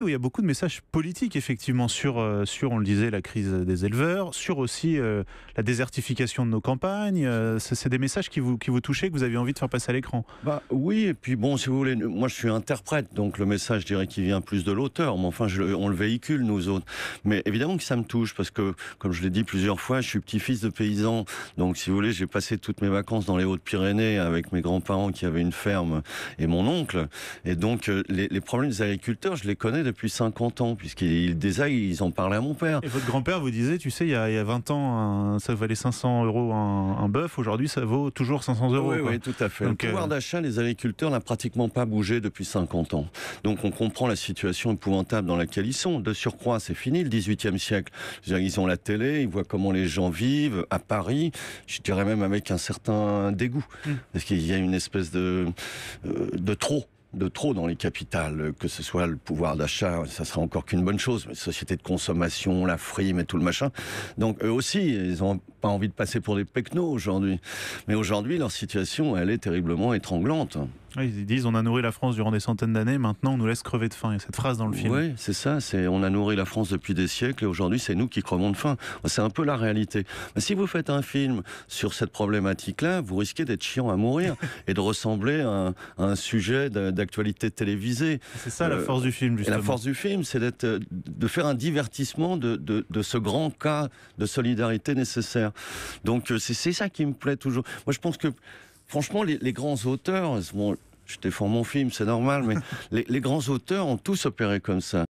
Oui, il y a beaucoup de messages politiques, effectivement, sur, on le disait, la crise des éleveurs, sur aussi la désertification de nos campagnes. C'est des messages qui vous touchaient, que vous aviez envie de faire passer à l'écran. Bah oui, et puis bon, si vous voulez, moi je suis interprète, donc le message, je dirais qu'il vient plus de l'auteur, mais enfin on le véhicule nous autres. Mais évidemment que ça me touche, parce que, comme je l'ai dit plusieurs fois, je suis petit-fils de paysan, donc si vous voulez, j'ai passé toutes mes vacances dans les Hautes-Pyrénées avec mes grands-parents qui avaient une ferme et mon oncle, et donc les problèmes des agriculteurs, je les connais depuis 50 ans, déjà ils en parlaient à mon père. Et votre grand-père vous disait, tu sais, il y a 20 ans, ça valait 500 euros un bœuf, aujourd'hui ça vaut toujours 500 euros. Oui, Quoi. oui, tout à fait. Donc, le pouvoir d'achat des agriculteurs n'a pratiquement pas bougé depuis 50 ans. Donc on comprend la situation épouvantable dans laquelle ils sont. De surcroît, c'est fini le XVIIIe siècle. Je veux dire, ils ont la télé, ils voient comment les gens vivent à Paris, je dirais même avec un certain dégoût. Parce qu'il y a une espèce de trop dans les capitales, que ce soit le pouvoir d'achat, ça sera encore qu'une bonne chose, mais société de consommation, la frime et tout le machin. Donc eux aussi, ils n'ont pas envie de passer pour des pecnos aujourd'hui. Mais aujourd'hui, leur situation, elle est terriblement étranglante. Oui, ils disent, on a nourri la France durant des centaines d'années, maintenant on nous laisse crever de faim. Il y a cette phrase dans le film. Oui, c'est ça, on a nourri la France depuis des siècles et aujourd'hui c'est nous qui crevons de faim. C'est un peu la réalité. Mais si vous faites un film sur cette problématique-là, vous risquez d'être chiant à mourir et de ressembler à un sujet d'actualité télévisée. C'est ça la force du film, justement. Et la force du film, c'est de faire un divertissement de ce grand cas de solidarité nécessaire. Donc c'est ça qui me plaît toujours. Moi je pense que, franchement, les grands auteurs, bon, je défends mon film, c'est normal, mais les grands auteurs ont tous opéré comme ça.